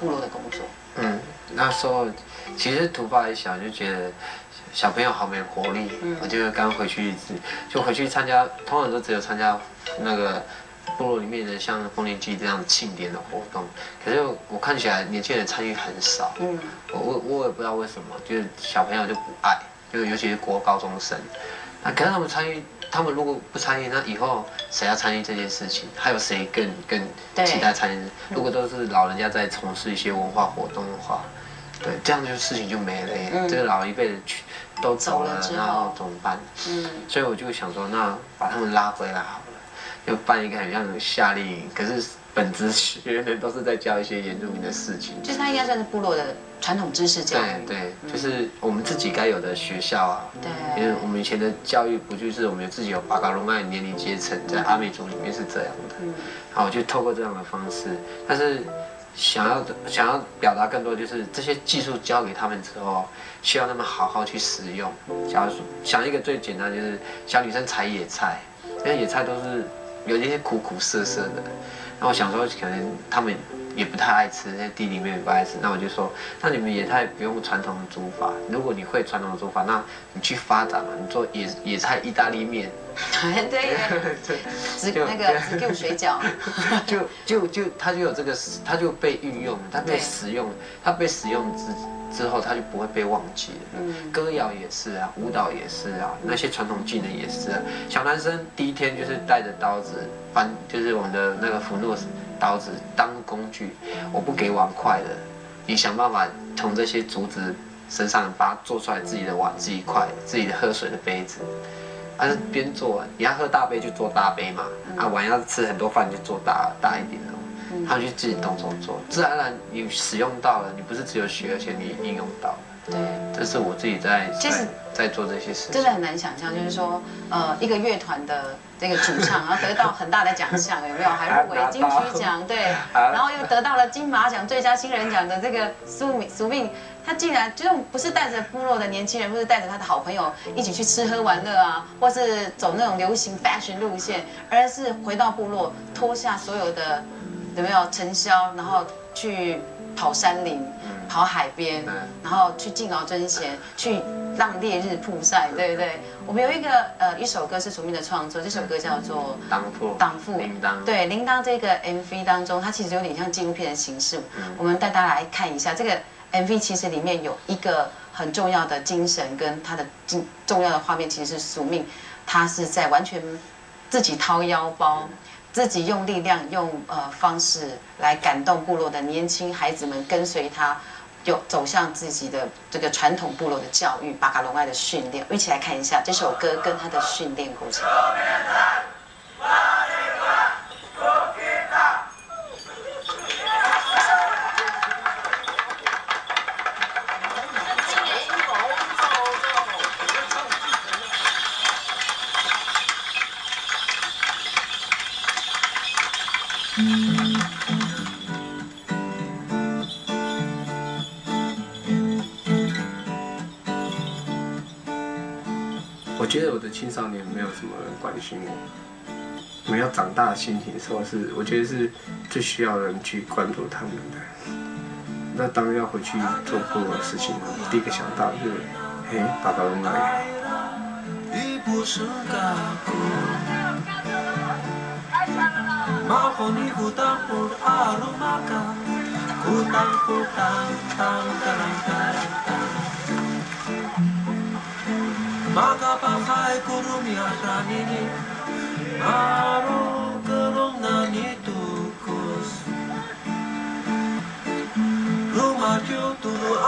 部落的工作？那时候其实突发一想，就觉得小朋友好没活力，我就刚回去一次，就回去参加，通常都只有参加那个部落里面的像丰年祭这样庆典的活动，可是我看起来年轻人参与很少，我也不知道为什么，就是小朋友就不爱，就尤其是国高中生，那可是他们参与。他们如果不参与，那以后谁要参与这件事情？还有谁更期待参与？如果都是老人家在从事一些文化活动的话，对，这样就事情就没了耶。这个老一辈的都走了，然后怎么办？所以我就想说，那把他们拉回来好了，就办一个很像夏令营，可是本质学的都是在教一些原住民的事情。就是它应该算是部落的传统知识教育。对，就是我们自己该有的学校啊。对，因为我们以前的教育不就是我们自己有巴嘎隆爱年龄阶层，在阿美族里面是这样的。好，我就透过这样的方式，但是想要表达更多，就是这些技术教给他们之后，需要他们好好去使用。想一个最简单，就是小女生采野菜，因为野菜都是有一些苦苦涩涩的。那我想说，可能他们也不太爱吃，那地里面也不爱吃。那我就说，那你们野菜不用传统的煮法，如果你会传统的煮法，那你去发展嘛，你做野菜意大利面。对，只给我水饺。它就有这个，它就被运用，它被使用，它被使用之后，它就不会被忘记了。歌谣也是啊，舞蹈也是啊，那些传统技能也是啊。小男生第一天就是带着刀子就是我们的那个福诺刀子当工具，我不给碗筷的，你想办法从这些竹子身上把它做出来自己的碗、自己筷、自己的喝水的杯子。但是边做，你要喝大杯就做大杯嘛，碗要吃很多饭就做大一点的。他们就自己动手做，自然而然你使用到了，你不是只有学，而且你应用到了。对，这是我自己在做这些事情。真的很难想象，就是说，一个乐团的这个主唱，然后得到很大的奖项，有没有？还入围金曲奖，对，然后又得到了金马奖最佳新人奖的这个苏命，他竟然就不是带着部落的年轻人，或是带着他的好朋友一起去吃喝玩乐啊，或是走那种流行 fashion 路线，而是回到部落，脱下所有的有没有尘嚣，然后去跑山林。跑海边，然后去敬老尊贤，去让烈日曝晒，对不对？我们有一首歌是楚命的创作，这首歌叫做《党父》。对，铃铛这个 MV 当中，它其实有点像纪录片的形式。我们带大家来看一下，这个 MV 其实里面有一个很重要的精神，跟它的重要的画面，其实是署命，他是在完全自己掏腰包。自己用力量、用方式来感动部落的年轻孩子们，跟随他，走向自己的这个传统部落的教育、巴嘎隆爱的训练。一起来看一下这首歌跟他的训练过程。我觉得我的青少年没有什么人关心我，我们要长大的心情说是，我觉得是最需要人去关注他们的。那当要回去做部落的事情，第一个想到就是，巴嘎隆爱。Makapakai kurumi asranini Maru kelong nani tukus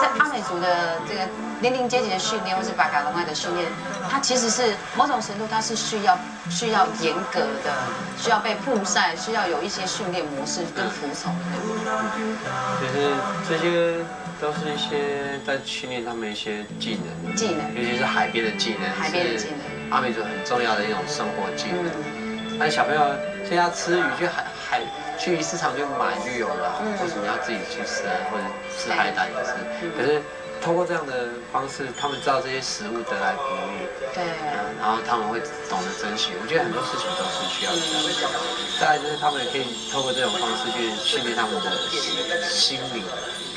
在阿美族的这个年龄阶级的训练，或是巴嘎隆爱的训练，它其实是某种程度，它是需要严格的，需要被曝晒，需要有一些训练模式跟服从的。就是这些都是一些在训练他们一些技能，尤其是海边的技能，是阿美族很重要的一种生活技能。那小朋友现在吃鱼去市场就买就有了，为什么要自己去吃或者吃海胆也是？可是通过这样的方式，他们知道这些食物得来不易，对，然后他们会懂得珍惜。我觉得很多事情都是需要这样。再来就是他们也可以透过这种方式去训练他们的心理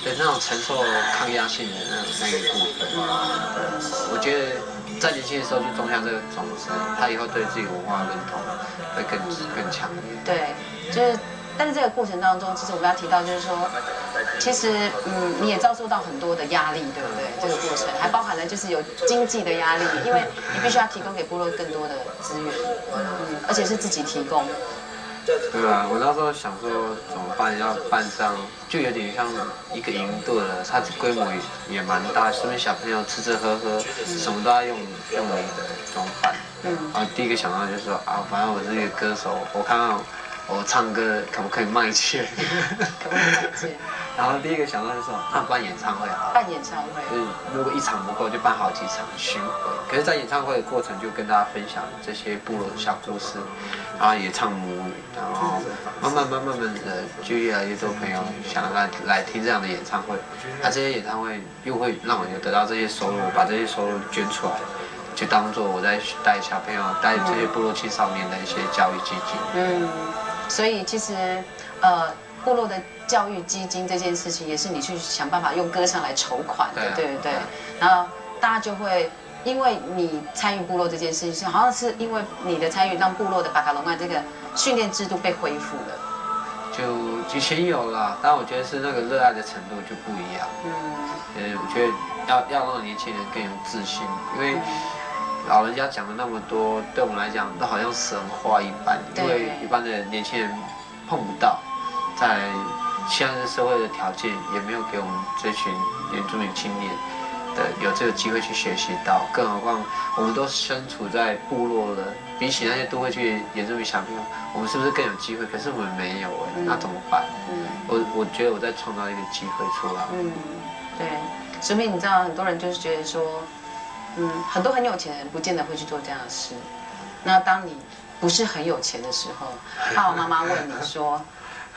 的那种承受抗压性的那一部分。我觉得在年轻的时候就种下这个种子，他以后对自己文化认同会更强烈。对，就是。但是这个过程当中，其实我们要提到，就是说，其实你也遭受到很多的压力，对不对？这个过程还包含了就是有经济的压力，因为你必须要提供给部落更多的资源，而且是自己提供。对啊，我那时候想说怎么办，要办上，就有点像一个营队了，它规模也蛮大，身边小朋友吃吃喝喝，什么都要用你的装扮。然后第一个想到就是说啊，反正我是一个歌手，我看看我唱歌可不可以卖钱？可不可以卖钱？然后第一个想到就是说，那办演唱会好了。办演唱会。就是如果一场不够，就办好几场巡回。可是，在演唱会的过程，就跟大家分享这些部落的小故事，然后也唱母语，然后慢慢的，就越来越多朋友想来听这样的演唱会。那这些演唱会又会让我有得到这些收入，把这些收入捐出来。就当做我在带小朋友、带这些部落青少年的一些教育基金。所以其实部落的教育基金这件事情，也是你去想办法用歌唱来筹款的，对不对？然后大家就会因为你参与部落这件事情，好像是因为你的参与，让部落的巴卡隆案这个训练制度被恢复了。就以前有啦，但我觉得是那个热爱的程度就不一样。我觉得要让年轻人更有自信，因为老人家讲了那么多，对我们来讲都好像神话一般，因为一般的年轻人碰不到，在现在的社会的条件也没有给我们这群原住民青年的有这个机会去学习到，更何况我们都身处在部落了，比起那些都会去原住民小朋友，我们是不是更有机会？可是我们没有那怎么办？我觉得我在创造一个机会出来。对，所以你知道很多人就是觉得说。很多很有钱的人不见得会去做这样的事。那当你不是很有钱的时候，爸爸妈妈问你说：“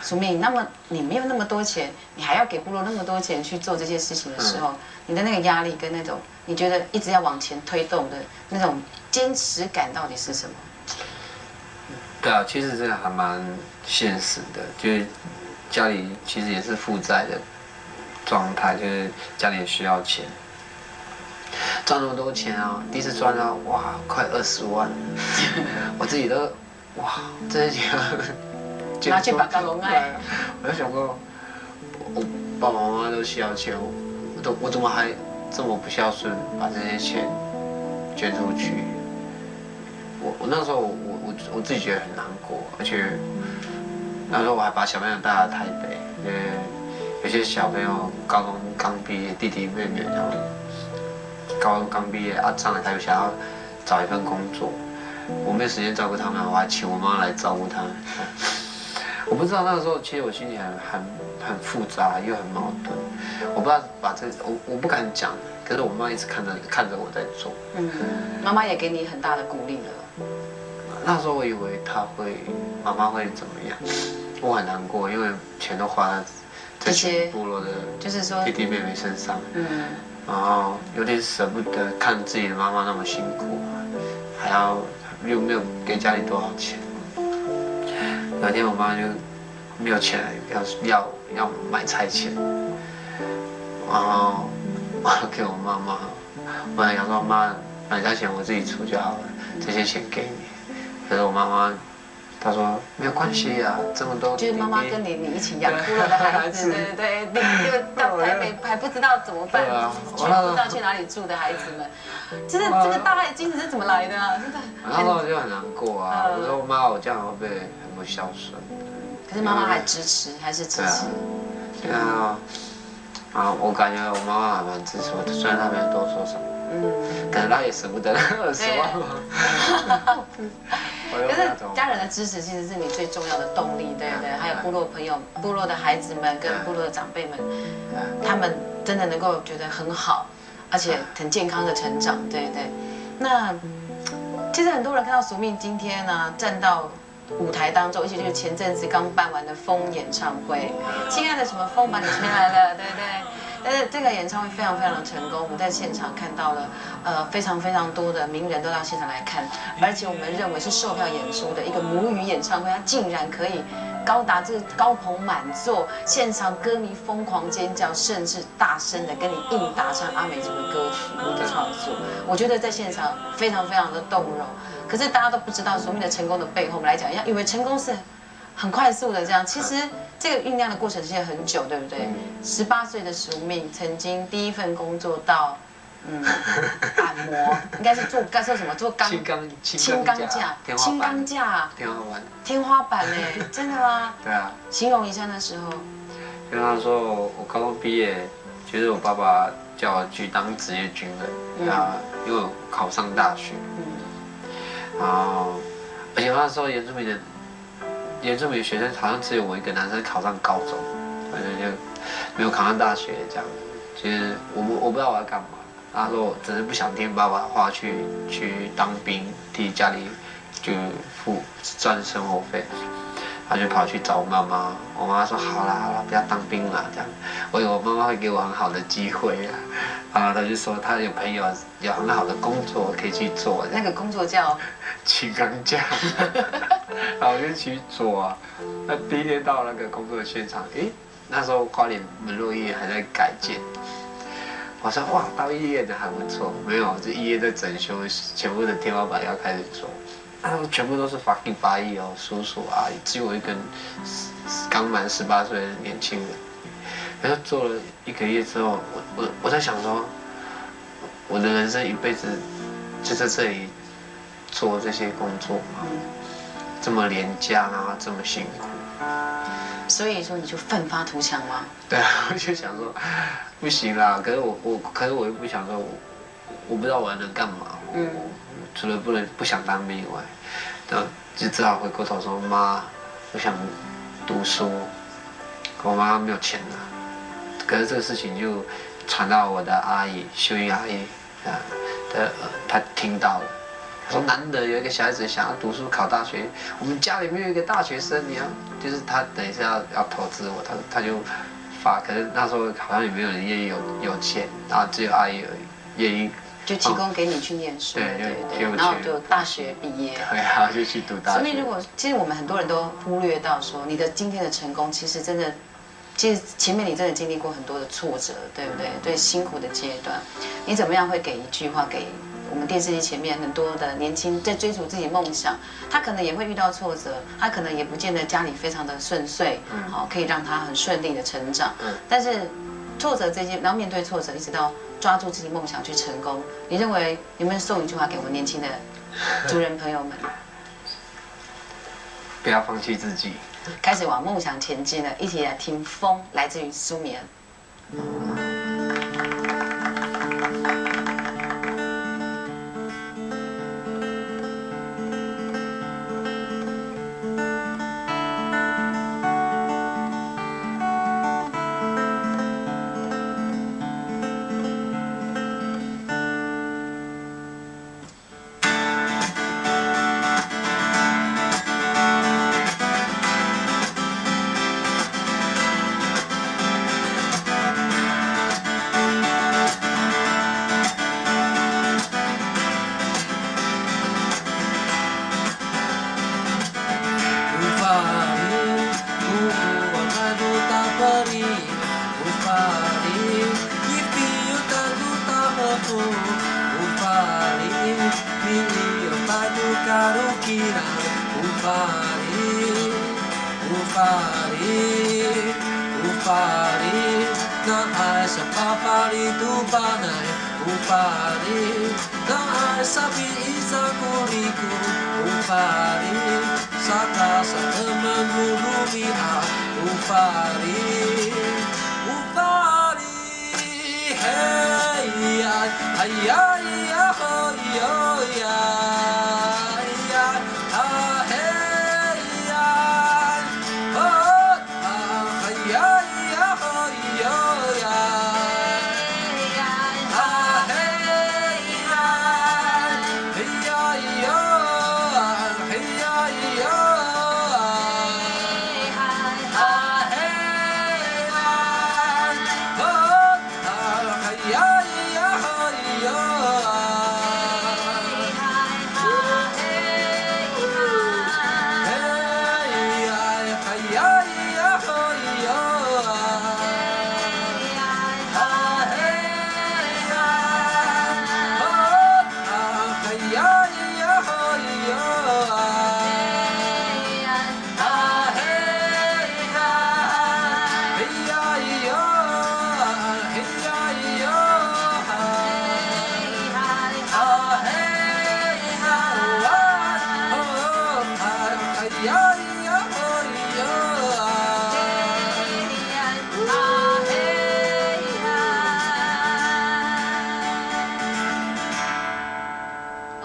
淑敏，那么你没有那么多钱，你还要给部落那么多钱去做这些事情的时候，你的那个压力跟那种你觉得一直要往前推动的那种坚持感到底是什么？”对啊，其实这个还蛮现实的，就是家里其实也是负债的状态，就是家里也需要钱。赚那么多钱啊！第一次赚到哇，快20万，我自己都哇，这些钱拿去把高龙爱。我就想过，我爸爸妈妈都需要钱，我怎么还这么不孝顺，把这些钱捐出去？我那时候我自己觉得很难过，而且那时候我还把小朋友带到台北，因为有些小朋友高中刚毕业，弟弟妹妹他们。高中刚毕业啊，上来他就想要找一份工作，我没有时间照顾他们，我还请我妈来照顾他们。我不知道那个时候，其实我心里很复杂又很矛盾。我不知道把这我不敢讲，可是我妈一直看着我在做。妈妈也给你很大的鼓励了。那时候我以为妈妈会怎么样，我很难过，因为钱都花在这些部落的就是说弟弟妹妹身上。然后有点舍不得看自己的妈妈那么辛苦，还要又没有给家里多少钱。有一天我妈就没有钱要买菜钱，然后我给我妈妈，我还想说妈买菜钱我自己出就好了，这些钱给你。可是我妈妈她说没有关系啊，这么多就是妈妈跟你一起养部落的孩子，对，你到台北还不知道怎么办，全不知道去哪里住的孩子们，这个大爱精神是怎么来的啊？真的。然后我就很难过啊，我说妈，我这样会不会很不孝顺？可是妈妈还支持，还是支持。对啊，我感觉我妈妈还蛮支持我的，虽然她没有多说什么。可能她也舍不得20万吧。可是家人的支持其实是你最重要的动力，对不对？还有部落朋友、部落的孩子们跟部落的长辈们，他们真的能够觉得很好，而且很健康的成长，对不对？那其实很多人看到淑敏今天呢站到舞台当中，而且就是前阵子刚办完的风演唱会，亲爱的什么风把你吹来了，对不对？但是这个演唱会非常非常的成功，我们在现场看到了，非常非常多的名人都到现场来看，而且我们认为是售票演出的一个母语演唱会，它竟然可以高达这个高朋满座，现场歌迷疯狂尖叫，甚至大声的跟你硬打唱阿美族的歌曲你的创作，我觉得在现场非常非常的动容。可是大家都不知道苏命的成功的背后，我们来讲一下，以为成功是很快速的这样，其实这个酝酿的过程其实很久，对不对？18岁的苏命曾经第一份工作到，按摩，应该是做什么？做轻钢架，天花板哎，真的吗？对啊。形容一下那时候。跟他说，我高中毕业，就是我爸爸叫我去当职业军人，因为我考上大学。然后，而且那时候原住民的学生好像只有我一个男生考上高中，反正就没有考上大学这样。其实我不知道我要干嘛。他说我只是不想听爸爸的话，去当兵，替家里就赚生活费。他就跑去找我妈妈，我妈说好啦，不要当兵了这样。我以为我妈妈会给我很好的机会啊，然后他就说他有朋友有很好的工作可以去做。那个工作叫轻钢架，然后我就去做啊。那第一天到那个工作现场，那时候花莲门洛医院还在改建。我说哇，到医院的还不错，没有，这医院在整修，全部的天花板要开始做。全部都是法医哦，叔叔阿姨，只有我一个刚满18岁的年轻人。然后做了1个月之后，我在想说，我的人生一辈子就在这里做这些工作嘛，这么廉价啊，这么辛苦。所以说你就奋发图强吗？对啊，我就想说，不行啦。可是我又不想说，我不知道我还能干嘛。除了不想当兵以外，就只好回过头说妈，我想读书。我妈没有钱了，可是这个事情就传到我的阿姨秀英阿姨她听到了，她说难得有一个小孩子想要读书考大学，我们家里面有一个大学生，你要就是她等一下要投资我，她就发，可是那时候好像也没有人愿意有钱，然后只有阿姨愿意。就提供给你去念书，对，然后就大学毕业，对啊，就去读大学。所以其实我们很多人都忽略到说，你的今天的成功，其实前面你真的经历过很多的挫折，对不对？对，辛苦的阶段，你怎么样会给一句话给我们电视机前面很多的年轻在追逐自己梦想，他可能也会遇到挫折，他可能也不见得家里非常的顺遂，可以让他很顺利的成长，但是挫折这些，然后面对挫折，一直到抓住自己梦想去成功。你认为有没有送一句话给我们年轻的族人朋友们？不要放弃自己，开始往梦想前进了。一起来听风，来自于苏米恩。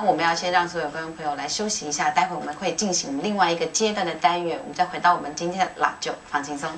我们要先让所有观众朋友来休息一下，待会我们会进行另外一个阶段的单元，我们再回到我们今天的拉就放轻松。